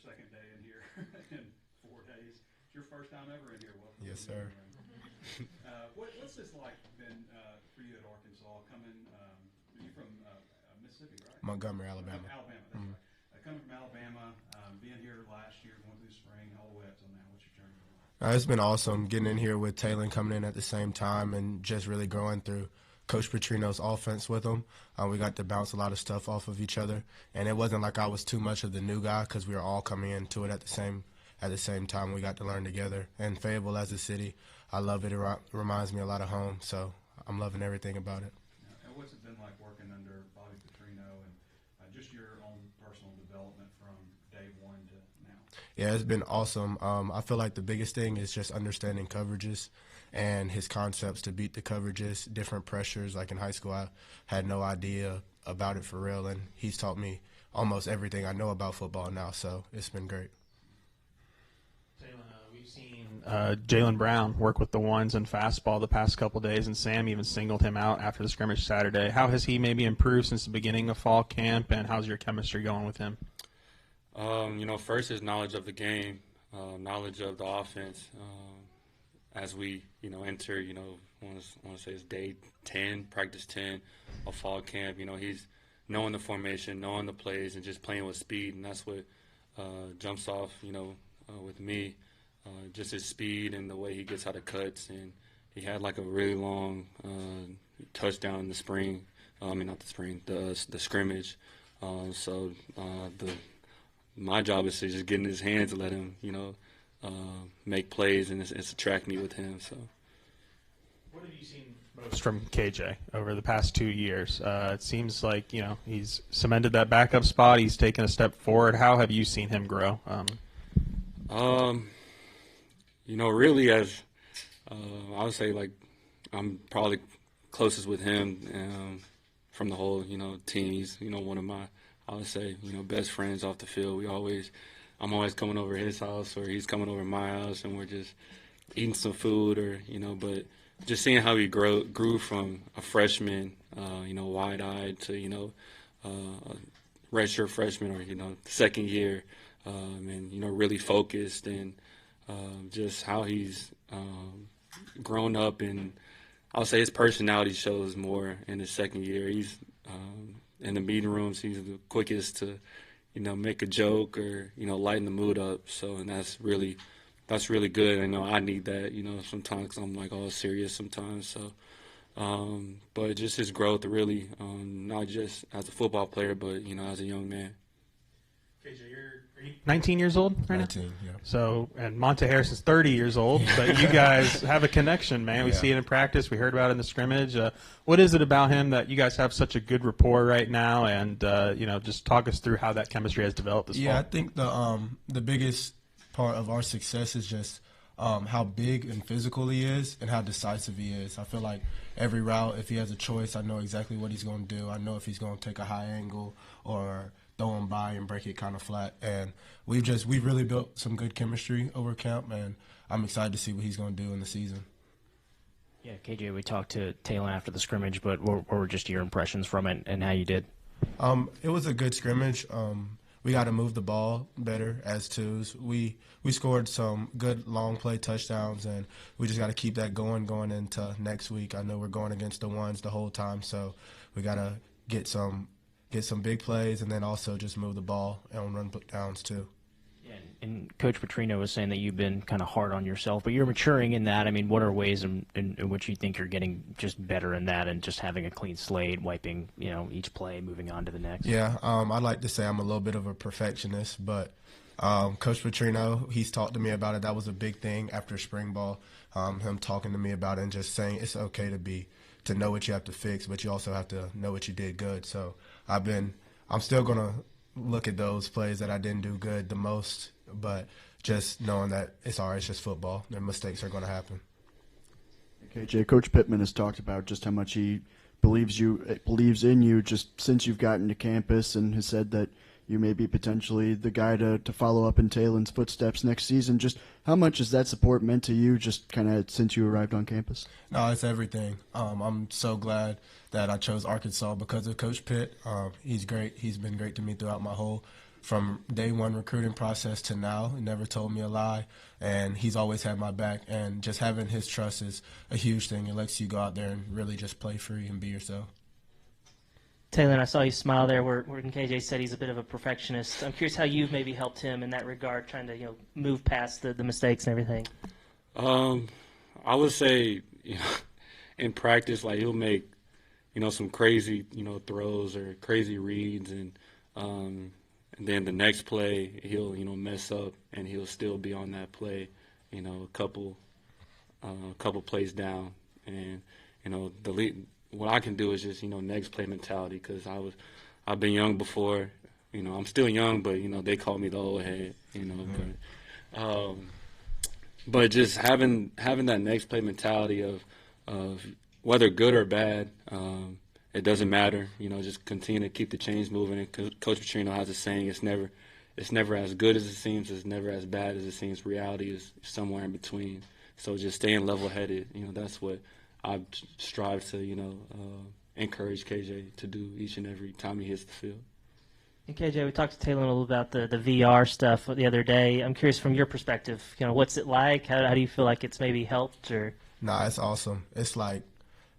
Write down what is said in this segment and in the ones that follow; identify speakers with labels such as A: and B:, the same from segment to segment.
A: second day in here in 4 days. It's your first time ever in here. Welcome.
B: Yes, sir.
A: What's this like been for you at Arkansas? Coming, you're from Mississippi, right?
B: Montgomery, Alabama.
A: Alabama, that's right. Coming from Alabama, being here last year, going through spring, all the way up till now. What's your journey been like?
B: It's been awesome getting in here with Taylen coming in at the same time and just really going through Coach Petrino's offense with him. We got to bounce a lot of stuff off of each other, and it wasn't like I was too much of the new guy because we were all coming into it at the same time. We got to learn together. And Fayetteville as a city, I love it. It reminds me a lot of home, so I'm loving everything about it.
A: And what's it been like working under Bobby Petrino and just your own personal development from day one to now?
B: Yeah, it's been awesome. I feel like the biggest thing is just understanding coverages and his concepts to beat the coverages, different pressures. Like in high school, I had no idea about it for real, and he's taught me almost everything I know about football now, so it's been great.
C: We've seen Jaylen Brown work with the ones and fastball the past couple days, and Sam even singled him out after the scrimmage Saturday. How has he maybe improved since the beginning of fall camp, and how's your chemistry going with him?
D: First is knowledge of the game, knowledge of the offense. As we, enter, I want to say it's day 10, practice 10 of fall camp. He's knowing the formation, knowing the plays, and just playing with speed, and that's what jumps off, with me. Just his speed and the way he gets out of cuts, and he had like a really long touchdown in the spring. The scrimmage. My job is to just get in his hands and let him, make plays, and it's attract me with him. So,
C: what have you seen most from KJ over the past 2 years? It seems like he's cemented that backup spot. He's taken a step forward. How have you seen him grow?
D: Really, as I would say, like I'm probably closest with him from the whole team. He's one of my, I would say, best friends off the field. I'm always coming over his house, or he's coming over my house, and we're just eating some food, or but just seeing how he grew from a freshman, wide-eyed, to a redshirt freshman, or second year, and really focused, and just how he's grown up, and I'll say his personality shows more in his second year. He's in the meeting rooms, he's the quickest to make a joke or lighten the mood up. So, and that's really good. I know I need that sometimes, 'cause I'm like all serious sometimes. So, but just his growth really, not just as a football player, but as a young man.
C: KJ, you're 19 years old right
B: 19,
C: now?
B: yeah.
C: So, and Monte Harrison's 30 years old, but you guys have a connection, man. We see it in practice. We heard about it in the scrimmage. What is it about him that you guys have such a good rapport right now? And, just talk us through how that chemistry has developed this fall.
B: Yeah, I think the biggest part of our success is just how big and physical he is and how decisive he is. I feel like every route, if he has a choice, I know exactly what he's going to do. I know if he's going to take a high angle or throw him by and break it kind of flat. And we've really built some good chemistry over camp, and I'm excited to see what he's going to do in the season.
E: Yeah, KJ, we talked to Taylen after the scrimmage, but what were just your impressions from it and how you did?
B: It was a good scrimmage. We got to move the ball better as twos. We scored some good long play touchdowns, and we just got to keep that going into next week. I know we're going against the ones the whole time, so we got to get some big plays, and then also just move the ball and run downs too.
E: Yeah, and Coach Petrino was saying that you've been kind of hard on yourself, but you're maturing in that. I mean, what are ways in which you think you're getting just better in that and just having a clean slate, wiping, each play, moving on to the next?
B: Yeah, I'd like to say I'm a little bit of a perfectionist, but Coach Petrino, he's talked to me about it. That was a big thing after spring ball, him talking to me about it and just saying it's okay to know what you have to fix, but you also have to know what you did good. So I'm still going to look at those plays that I didn't do good the most, but just knowing that it's all right, it's just football. Their mistakes are going to happen.
F: KJ, Coach Pittman has talked about just how much he believes in you just since you've gotten to campus, and has said that you may be potentially the guy to follow up in Taylen's footsteps next season. Just how much has that support meant to you just kind of since you arrived on campus?
B: No, it's everything. I'm so glad that I chose Arkansas because of Coach Pitt. He's great. He's been great to me throughout my whole from day one recruiting process to now. He never told me a lie, and he's always had my back. And just having his trust is a huge thing. It lets you go out there and really just play free and be yourself.
G: Taylen, I saw you smile there where KJ said he's a bit of a perfectionist. I'm curious how you've maybe helped him in that regard, trying to move past the mistakes and everything.
D: I would say, in practice, like he'll make, some crazy, throws or crazy reads, and then the next play he'll, mess up and he'll still be on that play, a couple plays down, and what I can do is just next play mentality, because I've been young before, I'm still young, but they call me the old head, but just having that next play mentality of whether good or bad, it doesn't matter. Just continue to keep the chains moving. And Coach Petrino has a saying: it's never as good as it seems. It's never as bad as it seems. Reality is somewhere in between. So just staying level-headed. That's what I strive to encourage KJ to do each and every time he hits the field.
G: And KJ, we talked to Taylen a little about the VR stuff the other day. I'm curious from your perspective, what's it like? How do you feel like it's maybe helped? Or
B: Nah, it's awesome. It's like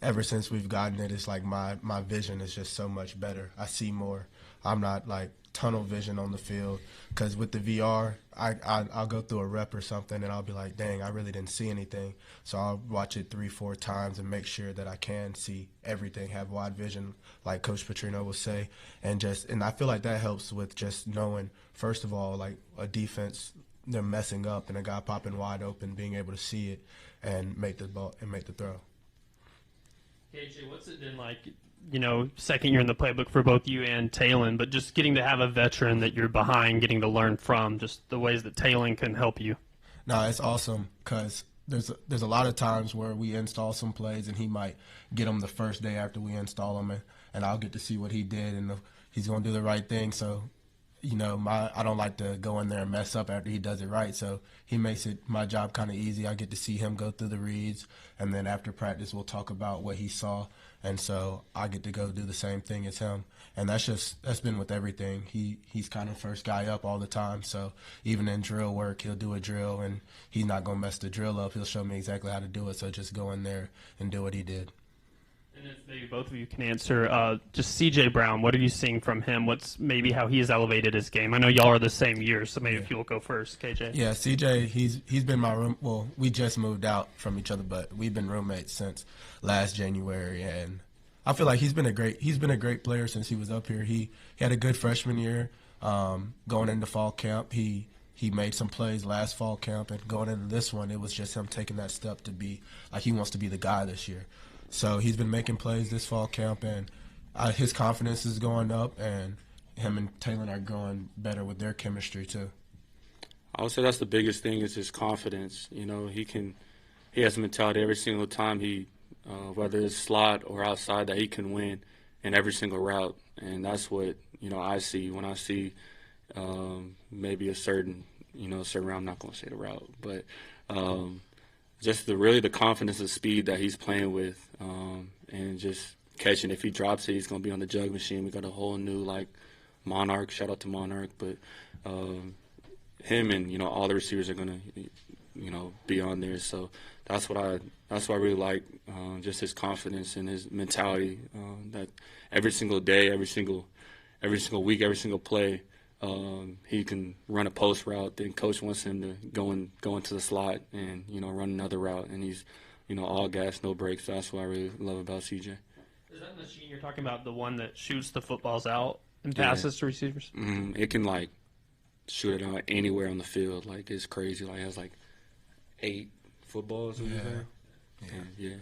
B: ever since we've gotten it, it's like my vision is just so much better. I see more. I'm not like tunnel vision on the field, because with the VR, I'll go through a rep or something and I'll be like, dang, I really didn't see anything. So I'll watch it 3-4 times and make sure that I can see everything, have wide vision, like Coach Petrino will say, and I feel like that helps with just knowing, first of all, like a defense, they're messing up and a guy popping wide open, being able to see it and make the ball and make the throw.
H: KJ, what's it been like, second year in the playbook for both you and Taylen, but just getting to have a veteran that you're behind, getting to learn from, just the ways that Taylen can help you?
B: No, it's awesome, because there's a lot of times where we install some plays and he might get them the first day after we install them, and I'll get to see what he did, and he's going to do the right thing. So, I don't like to go in there and mess up after he does it right. So he makes my job kind of easy. I get to see him go through the reads, and then after practice we'll talk about what he saw. And so I get to go do the same thing as him. And that's been with everything. He's kind of first guy up all the time. So even in drill work, he'll do a drill, and he's not going to mess the drill up. He'll show me exactly how to do it. So just go in there and do what he did.
H: And if maybe both of you can answer, just C.J. Brown, what are you seeing from him? What's maybe how he's elevated his game? I know y'all are the same year, so maybe if you'll go first, KJ.
B: Yeah, C.J., he's been my room. Well, we just moved out from each other, but we've been roommates since last January, and I feel like he's been a great player since he was up here. He had a good freshman year. Going into fall camp, he made some plays last fall camp, and going into this one, it was just him taking that step to be like he wants to be the guy this year. So he's been making plays this fall camp, and his confidence is going up, and him and Taylen are growing better with their chemistry too.
D: I would say that's the biggest thing is his confidence. He has a mentality every single time whether it's slot or outside, that he can win in every single route, and that's what I see when I see maybe a certain route. I'm not going to say the route, but just the confidence and speed that he's playing with, and just catching. If he drops it, he's going to be on the jug machine. We got a whole new Monarch. Shout out to Monarch, but him and all the receivers are going to be on there. So that's what I really like, just his confidence and his mentality, that every single day, every single week, every single play, he can run a post route. Then coach wants him to go into the slot and run another route, and he's all gas, no brakes. So that's what I really love about CJ.
H: Is that machine you're talking about, the one that shoots the footballs out and passes to receivers?
D: It can shoot it out anywhere on the field. It's crazy. It has 8 footballs in there. Yeah.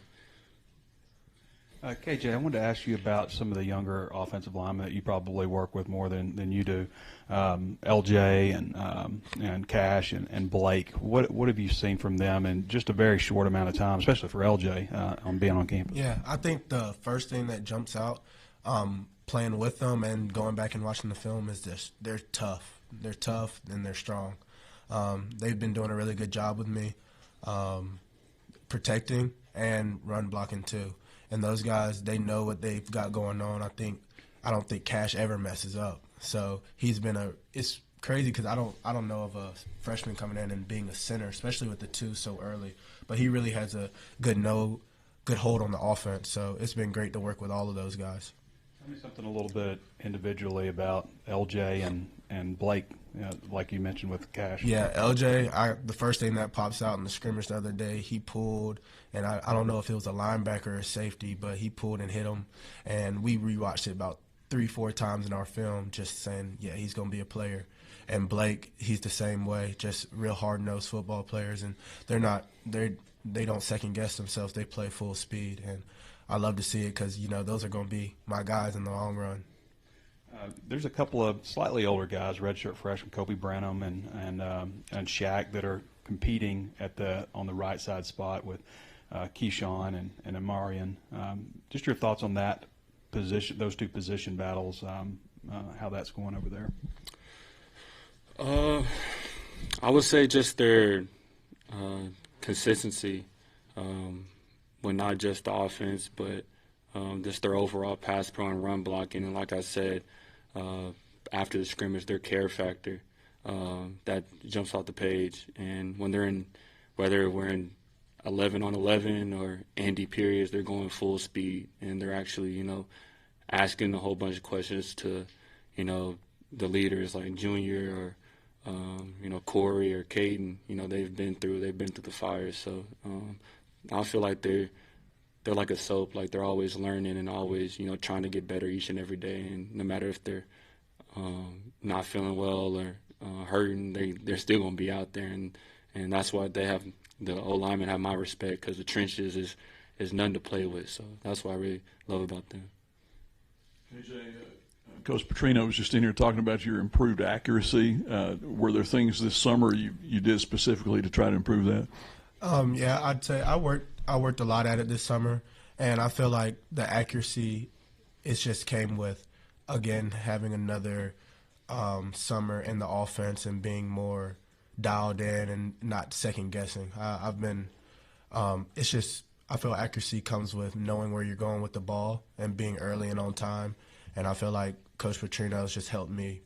I: KJ, I wanted to ask you about some of the younger offensive linemen that you probably work with more than you do. LJ and Cash and Blake. What have you seen from them in just a very short amount of time, especially for LJ on being on campus?
B: Yeah, I think the first thing that jumps out playing with them and going back and watching the film is this: they're tough. They're tough and they're strong. They've been doing a really good job with me, protecting and run blocking too. And those guys, they know what they've got going on. I don't think Cash ever messes up. So he's been it's crazy because I don't know of a freshman coming in and being a center, especially with the 2 so early. But he really has a good hold on the offense. So it's been great to work with all of those guys.
I: Tell me something a little bit individually about LJ and Blake, like you mentioned with Cash.
B: Yeah, LJ, the first thing that pops out in the scrimmage the other day, he pulled, and I don't know if it was a linebacker or a safety, but he pulled and hit him. And we rewatched it about 3-4 times in our film, just saying, yeah, he's going to be a player. And Blake, he's the same way, just real hard-nosed football players, and they don't second-guess themselves. They play full speed, and I love to see it because, those are going to be my guys in the long run.
I: There's a couple of slightly older guys, redshirt freshman Kobe Branham and Shaq, that are competing on the right side spot with Keyshawn and Amarian. Just your thoughts on that position, those 2 position battles, how that's going over there.
D: I would say just their consistency, with not just the offense, but just their overall pass pro and run blocking. And like I said, after the scrimmage, their care factor that jumps off the page. And when whether we're in 11-on-11 or Andy periods, they're going full speed, and they're actually, asking a whole bunch of questions to, the leaders like Junior or Corey or Caden. They've been through the fire. So I feel like they're like a soap. Like they're always learning and always, trying to get better each and every day. And no matter if they're not feeling well or hurting, they're still going to be out there. And that's why the O linemen have my respect, because the trenches is nothing to play with. So that's what I really love about them.
J: KJ, Coach Petrino was just in here talking about your improved accuracy. Were there things this summer you did specifically to try to improve that?
B: Yeah, I'd say I worked a lot at it this summer, and I feel like the accuracy, it just came with, again, having another summer in the offense and being more dialed in and not second guessing. I've been, it's just, I feel accuracy comes with knowing where you're going with the ball and being early and on time. And I feel like Coach Petrino has just helped me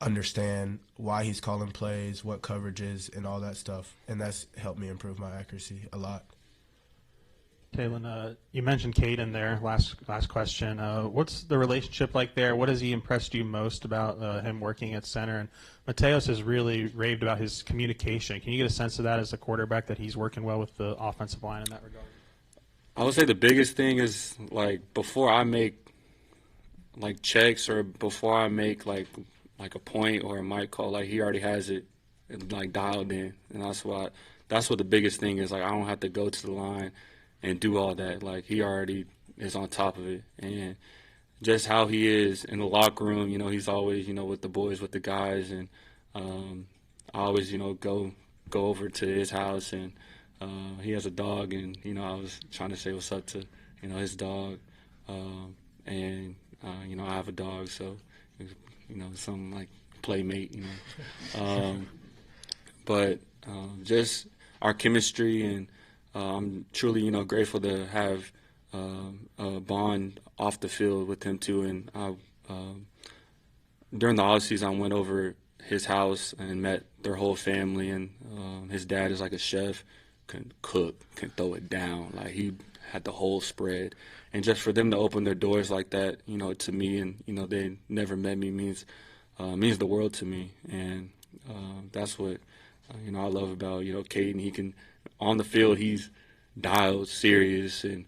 B: understand why he's calling plays, what coverages, and all that stuff. And that's helped me improve my accuracy a lot.
C: Taylen, you mentioned Caden there, last question. What's the relationship like there? What has he impressed you most about him working at center? And Mateos has really raved about his communication. Can you get a sense of that as a quarterback, that he's working well with the offensive line in that regard?
D: I would say the biggest thing is, like, before I make, like, checks or before I make, like a point or a mic call, like, he already has it, like, dialed in. And that's what the biggest thing is. Like, I don't have to go to the line and do all that. Like, he already is on top of it. And just how he is in the locker room, he's always, with the boys, with the guys. And I always, go over to his house, and he has a dog, and, I was trying to say what's up to, his dog. And, I have a dog, so, some like playmate, But just our chemistry, and I'm truly, grateful to have a bond off the field with him too. And during the offseason, I went over his house and met their whole family. And his dad is like a chef, can cook, can throw it down. Like, he had the whole spread. And just for them to open their doors like that, to me, and they never met me, means the world to me. And that's what I love about Caden. He can, on the field, he's dialed, serious, and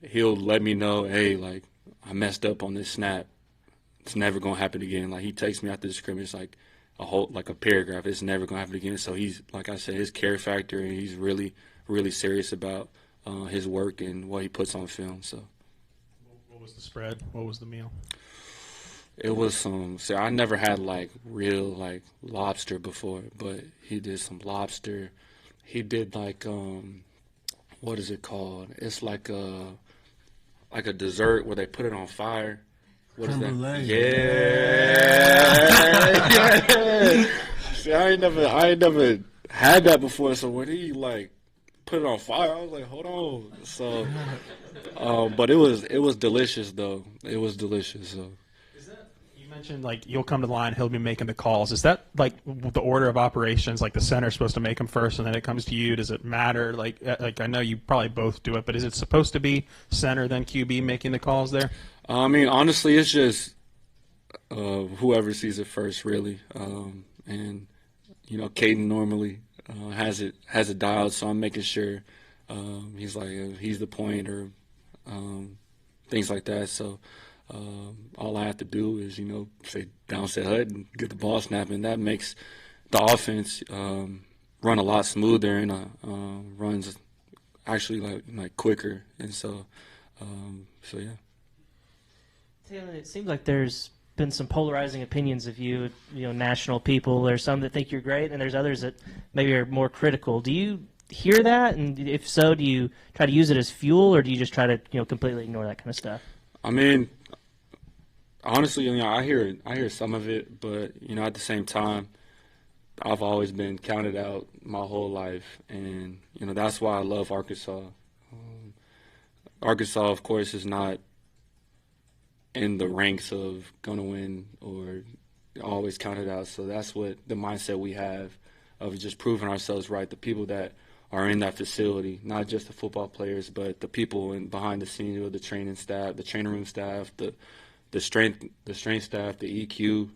D: he'll let me know, hey, like, I messed up on this snap. It's never gonna happen again. Like, he takes me after the scrimmage like a paragraph. It's never gonna happen again. So he's, like I said, his care factor, and he's really, really serious about his work and what he puts on film. So.
C: What was the spread? What was the meal?
D: It was I never had like real like lobster before, but he did some lobster. He did like what is it called? It's like a dessert where they put it on fire. What is that? Yeah. See, I ain't never had that before. So when he like put it on fire, I was like, hold on. So, but it was delicious though. It was delicious. So.
C: mentioned like you'll come to the line, he'll be making the calls. Is that like the order of operations? Like the center's supposed to make them first, and then it comes to you. Does it matter? Like I know you probably both do it, but is it supposed to be center then QB making the calls there?
D: I mean, honestly, it's just whoever sees it first, really. And you know, Caden normally has it dialed, so I'm making sure he's like he's the point or things like that. So. All I have to do is, you know, say down, set HUD, and get the ball snapping. That makes the offense run a lot smoother and runs actually like quicker. And so yeah.
G: Taylen, it seems like there's been some polarizing opinions of you, national people. There's some that think you're great, and there's others that maybe are more critical. Do you hear that? And if so, do you try to use it as fuel, or do you just try to, completely ignore that kind of stuff?
D: I mean, honestly, I hear some of it, but at the same time, I've always been counted out my whole life, and that's why I love Arkansas. Arkansas, of course, is not in the ranks of gonna win or always counted out. So that's what the mindset we have of just proving ourselves right. The people that are in that facility, not just the football players, but the people behind the scenes, the training staff, the training room staff, the strength staff, the EQ,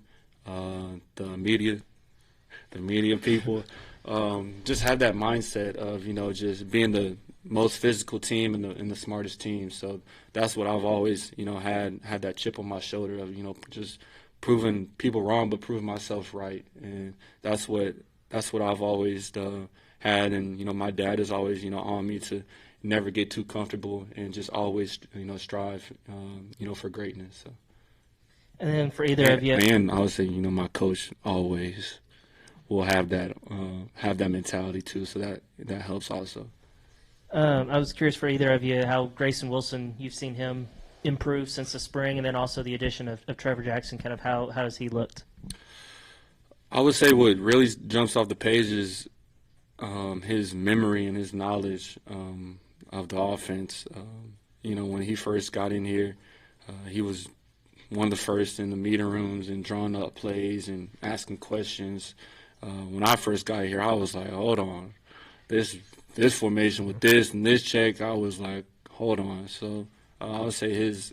D: the media people. Just have that mindset of just being the most physical team and the smartest team. So that's what I've always had that chip on my shoulder of just proving people wrong but proving myself right, and that's what I've always had. And my dad is always on me to never get too comfortable and just always strive for greatness. So.
G: And then for either of you,
D: and I would say my coach always will have that mentality too, so that helps also.
G: I was curious for either of you how Grayson Wilson, you've seen him improve since the spring, and then also the addition of Trevor Jackson. Kind of how has he looked?
D: I would say what really jumps off the page is his memory and his knowledge of the offense. When he first got in here, he was one of the first in the meeting rooms and drawing up plays and asking questions. When I first got here, I was like, hold on, this formation with this and this check, I was like, hold on. So I would say his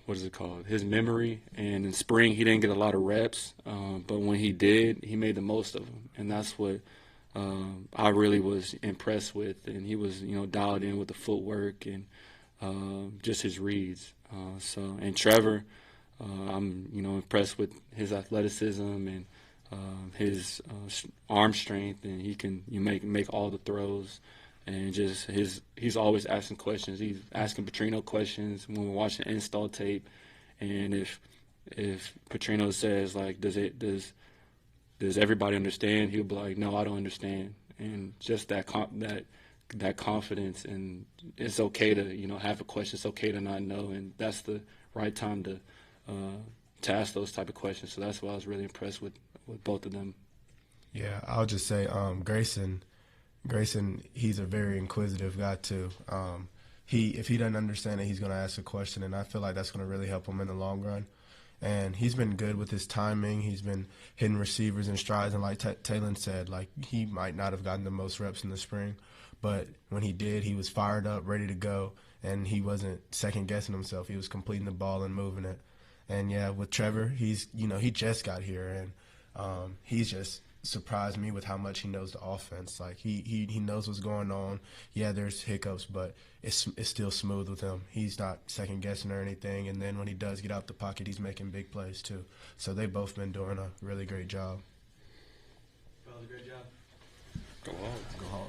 D: what is it called? His memory. And in spring, he didn't get a lot of reps, but when he did, he made the most of them. And that's what I really was impressed with. And he was, dialed in with the footwork and just his reads. And Trevor, I'm, impressed with his athleticism and his arm strength, and he can make all the throws. And just he's always asking questions. He's asking Petrino questions when we're watching install tape. And if Petrino says like, does everybody understand? He'll be like, no, I don't understand. And just that confidence, and it's okay to have a question. It's okay to not know, and that's the right time to ask those type of questions. So that's why I was really impressed with both of them.
B: Yeah, I'll just say Grayson, he's a very inquisitive guy too. If he doesn't understand it, he's going to ask a question, and I feel like that's going to really help him in the long run. And he's been good with his timing. He's been hitting receivers in strides, and like Taylen said, like he might not have gotten the most reps in the spring, but when he did, he was fired up, ready to go, and he wasn't second-guessing himself. He was completing the ball and moving it. And, yeah, with Trevor, he just got here, and he's just surprised me with how much he knows the offense. Like, he knows what's going on. Yeah, there's hiccups, but it's still smooth with him. He's not second-guessing or anything, and then when he does get out the pocket, he's making big plays too. So they've both been doing a really great job.
A: Well, great job.
D: Go on.
B: Go hard.